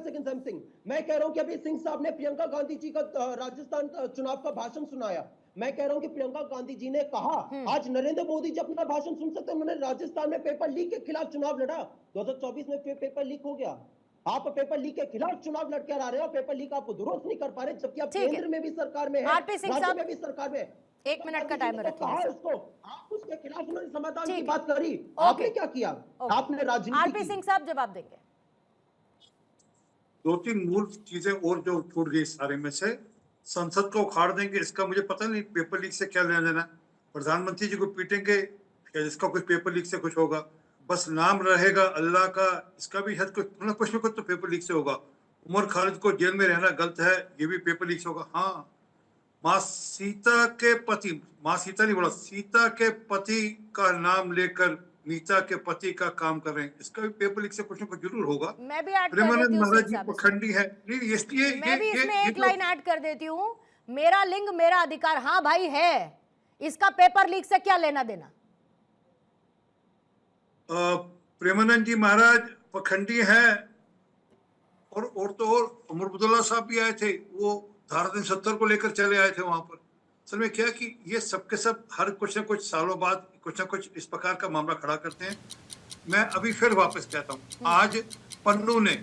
seconds I'm saying. मैं कह रहा हूं कि अभी सिंह साहब ने प्रियंका गांधी जी का राजस्थान चुनाव का भाषण सुनाया। मैं कह रहा हूं कि प्रियंका गांधी जी ने कहा, आज नरेंद्र मोदी जी अपना भाषण सुन सकते हैं, उन्होंने राजस्थान में पेपर लीक के खिलाफ चुनाव लड़ा। 2024 में पेपर लीक हो गया। आप पेपर लीक के खिलाफ चुनाव लड़कर आ रहे हो, पेपर लीक आपको दुरुस्त नहीं कर पा रहे, जबकि आप ठीक है। केंद्र में भी सरकार में है, आरपी सिंह राज्य साहब, में भी सरकार में है। 1 मिनट का टाइमर तो कहा रखिए। उसको, आप उसके खिलाफ उन्होंने समाधान की ठीक है। बात करी, ओके। आपने क्या किया? आपने राजनीति आरपी की। सिंह साहब जवाब देंगे। 2-3 मूल चीजें और जो छूट गई सारे में से, संसद को उखाड़ देंगे, इसका मुझे पता नहीं पेपर लीक से क्या लेना देना। प्रधानमंत्री जी को पीटेंगे या इसका कुछ पेपर लीक से कुछ होगा, बस नाम रहेगा अल्लाह का, इसका भी शायद कुछ न कुछ तो पेपर लीक से होगा। उमर खालिद को जेल में रहना गलत है, ये भी पेपर लीक से होगा। हाँ, माँ सीता के पति, माँ सीता नहीं बोला, सीता के पति का नाम लेकर नीता के पति का काम कर रहे हैं, इसका भी पेपर लीक से कुछ न कुछ जरूर होगा। मैं भी ऐड कर प्रेमानंद देती हूँ महाराज सिंह जी साहब, पखंडी है, नहीं इसलिए मैं भी इसमें एक तो- लाइन ऐड कर देती हूँ, मेरा लिंग मेरा अधिकार। हाँ भाई है, इसका पेपर लीक से क्या लेना देना? प्रेमानंद जी महाराज पखंडी हैं, और तो और उमर अब्दुल्ला साहब भी आए थे, वो धारा 370 को लेकर चले आए थे वहां पर। असल में क्या कि ये सबके सब हर कुछ न कुछ सालों बाद कुछ न कुछ इस प्रकार का मामला खड़ा करते हैं। मैं अभी फिर वापस कहता हूँ, आज पन्नू ने,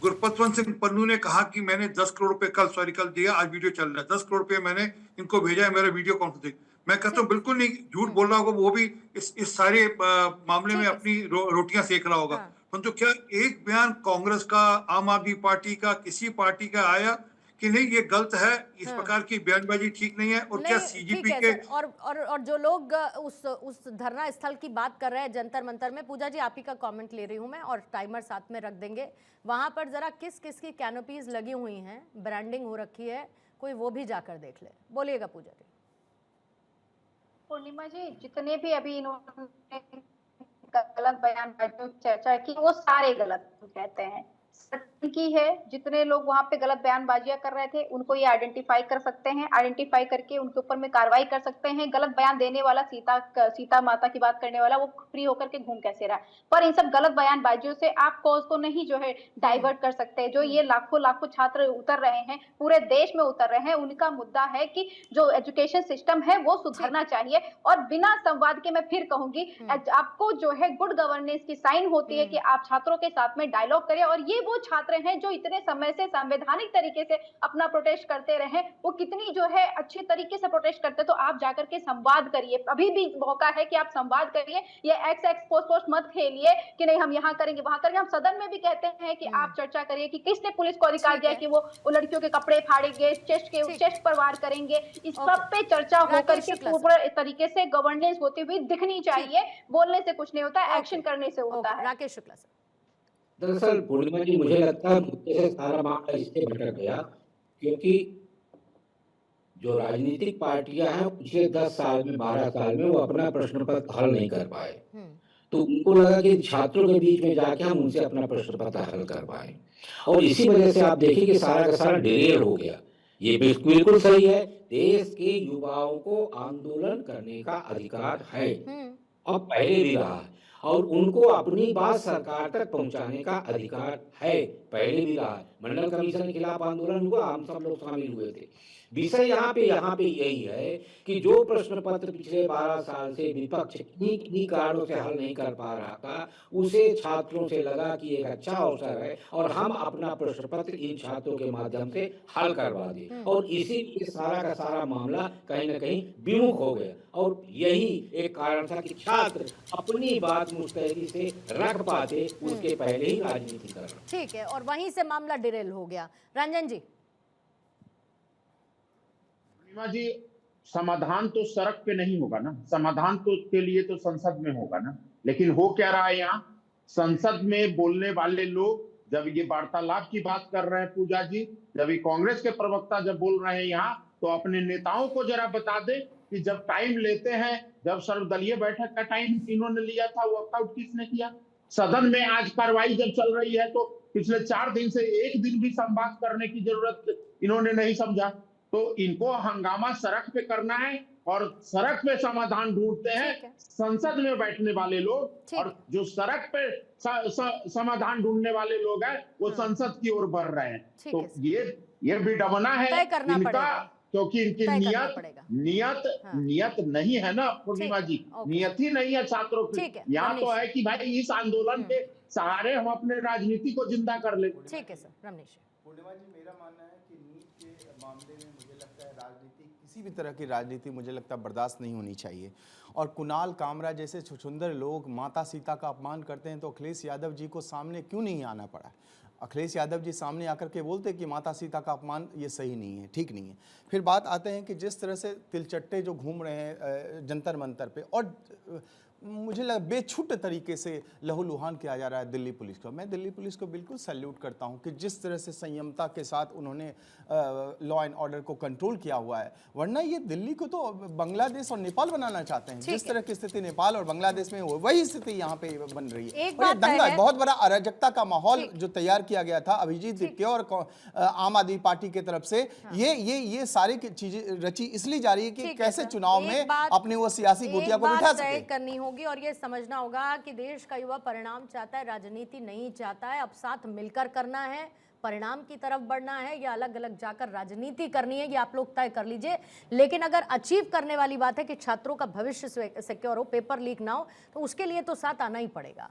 गुरपतवंत सिंह पन्नू ने कहा कि मैंने 10 करोड़ रुपए कल दिया, आज वीडियो चल रहा है, 10 करोड़ रुपए मैंने इनको भेजा है, मेरा वीडियो कॉन्फ्रेंसिंग। मैं कहता हूँ बिल्कुल नहीं, झूठ बोल रहा होगा वो भी, इस सारे मामले में अपनी रोटियां सेक रहा होगा। परंतु क्या एक बयान कांग्रेस का, आम आदमी पार्टी का, किसी पार्टी का आया कि नहीं ये गलत है, इस प्रकार की बयानबाजी ठीक नहीं है? और क्या सीजीपी के और जो लोग उस धरना स्थल की बात कर रहे हैं जंतर मंतर में, पूजा जी आप ही का कमेंट ले रही हूं मैं, और टाइमर साथ में रख देंगे, वहां पर जरा किस किस की कैनोपीज लगी हुई हैं, ब्रांडिंग हो रखी है, कोई वो भी जाकर देख ले। बोलिएगा पूजा जी। पूर्णिमा जी, जितने भी अभी इन्होंने गलत बयानबाजियों की चर्चा की, वो सारे गलत कहते हैं की है। जितने लोग वहां पे गलत बयानबाजियां कर रहे थे उनको ये आइडेंटिफाई कर सकते हैं, आइडेंटिफाई करके उनके ऊपर में कार्रवाई कर सकते हैं। गलत बयान देने वाला, सीता माता की बात करने वाला, वो फ्री होकर के घूम कैसे रहा। पर इन सब गलत बयानबाजियों से आप कॉज को नहीं जो है डाइवर्ट कर सकते। जो ये लाखों छात्र उतर रहे हैं, पूरे देश में उतर रहे हैं, उनका मुद्दा है कि जो एजुकेशन सिस्टम है वो सुधरना चाहिए। और बिना संवाद के मैं फिर कहूंगी, आपको जो है गुड गवर्नेंस की साइन होती है कि आप छात्रों के साथ में डायलॉग करें। और ये वो छात्र हैं जो इतने समय से संवैधानिक तरीके से अपना प्रोटेस्ट करते रहे, वो कितनी जो है अच्छे तरीके से प्रोटेस्ट करते, तो आप जाकर के संवाद करिए। अभी भी मौका है कि आप संवाद करिए, ये एक्स पोस्ट मत खेलिए कि नहीं हम यहाँ करेंगे वहां करेंगे। हम सदन में भी कहते हैं कि आप चर्चा करिए कि किसने पुलिस को अधिकार दिया कि वो लड़कियों के कपड़े फाड़ेंगे, चेस्ट पर वार करेंगे। इस सब पे चर्चा होकर के पूरे तरीके से गवर्नेंस होती हुई दिखनी चाहिए। बोलने से कुछ नहीं होता, एक्शन करने से होता है। राकेश शुक्ला सर। दरअसल पूर्णिमा जी, मुझे लगता है मुद्दे से सारा मामला इससे भटक गया, क्योंकि जो राजनीतिक पार्टियां हैं पिछले 10 साल में, 12 साल में वो अपना प्रश्न पत्र हल नहीं कर पाए, तो उनको लगा कि छात्रों के बीच में जाके हम उनसे अपना प्रश्न पत्र हल कर पाए, और इसी वजह से आप देखिए कि सारा का सारा डिलेड हो गया। ये बिल्कुल सही है, देश के युवाओं को आंदोलन करने का अधिकार है और पहले भी रहा है, और उनको अपनी बात सरकार तक पहुंचाने का अधिकार है, पहले भी रहा है। मंडल कमीशन के खिलाफ आंदोलन हुआ, हम सब लोग शामिल हुए थे। विषय यहाँ पे यही है कि जो प्रश्न पत्र पिछले 12 साल से विपक्ष किन्हीं कारणों से हल नहीं कर पा रहा था, उसे छात्रों से लगा कि एक अच्छा अवसर है और हम अपना प्रश्न पत्र इन छात्रों के माध्यम से हल करवा दें, और इसीलिए सारा का सारा मामला कहीं न कहीं विमुख हो गया। और यही एक कारण था कि छात्र अपनी बात मुस्तैदी से रख पाते, उसके पहले ही राजनीति कर। ठीक है, और वहीं से मामला डिरेल हो गया। रंजन जी। जी, समाधान तो सड़क पे नहीं होगा ना, समाधान तो के लिए तो संसद में होगा ना। लेकिन हो क्या रहा है यहाँ, संसद में बोलने वाले लोग जब ये वार्तालाप की बात कर रहे हैं, पूजा जी, जब ये कांग्रेस के प्रवक्ता जब बोल रहे हैं यहाँ, तो अपने नेताओं को जरा बता दे कि जब टाइम लेते हैं, जब सर्वदलीय बैठक का टाइम इन्होंने लिया था, वर्कआउट किसने किया? सदन में आज कार्रवाई जब चल रही है तो पिछले 4 दिन से एक दिन भी संवाद करने की जरूरत इन्होंने नहीं समझा। तो इनको हंगामा सड़क पे करना है और सड़क पे समाधान ढूंढते हैं ठीक है। संसद में बैठने वाले लोग, ठीक और जो सड़क पे समाधान ढूंढने वाले लोग हैं वो संसद की ओर बढ़ रहे हैं। ठीक तो है ये विडंबना है तय करना इनका, पड़ेगा। क्योंकि इनकी तय करना पड़ेगा। नियत हाँ। नियत नहीं है ना पूर्णिमा ठीक है, जी, ओके। नियत ही नहीं है छात्रों की। ठीक है, यहाँ तो रमनीश। है कि भाई इस आंदोलन के सहारे हम अपने राजनीति को जिंदा कर ले। ठीक है सर, रमनीश। पूर्णिमा जी, मेरा मानना है कि नीट के मामले में मुझे लगता है राजनीति, किसी भी तरह की राजनीति मुझे लगता है बर्दाश्त नहीं होनी चाहिए। और कुणाल कामरा जैसे छुछुंदर लोग माता सीता का अपमान करते हैं, तो अखिलेश यादव जी को सामने क्यों नहीं आना पड़ा? अखिलेश यादव जी सामने आकर के बोलते कि माता सीता का अपमान ये सही नहीं है, ठीक नहीं है। फिर बात आते हैं कि जिस तरह से तिलचट्टे जो घूम रहे हैं जंतर मंतर पे, और मुझे लगा बेछूट तरीके से लहूलुहान किया जा रहा है दिल्ली पुलिस को। मैं दिल्ली पुलिस को बिल्कुल सैल्यूट करता हूं कि जिस तरह से संयमता के साथ उन्होंने लॉ एंड ऑर्डर को कंट्रोल किया हुआ है, वरना ये दिल्ली को तो बांग्लादेश और नेपाल बनाना चाहते हैं। जिस तरह की स्थिति नेपाल और बांग्लादेश में वही स्थिति यहाँ पे बन रही है। एक और ये बात तय दंगा, है। बहुत बड़ा अराजकता का माहौल जो तैयार किया गया था अभिजीत दित्य और आम आदमी पार्टी की तरफ से, ये सारी चीजें रची इसलिए जा रही है कि ठीक है कैसे सर। चुनाव एक में बात- अपने वो सियासी गोतिया को बिठा एक बात तय सके। करनी होगी और ये समझना होगा कि देश का युवा परिणाम चाहता है, राजनीति नहीं चाहता है। अब साथ मिलकर करना है, परिणाम की तरफ बढ़ना है या अलग अलग जाकर राजनीति करनी है, ये आप लोग तय कर लीजिए। लेकिन अगर अचीव करने वाली बात है कि छात्रों का भविष्य सिक्योर हो, पेपर लीक ना हो, तो उसके लिए तो साथ आना ही पड़ेगा।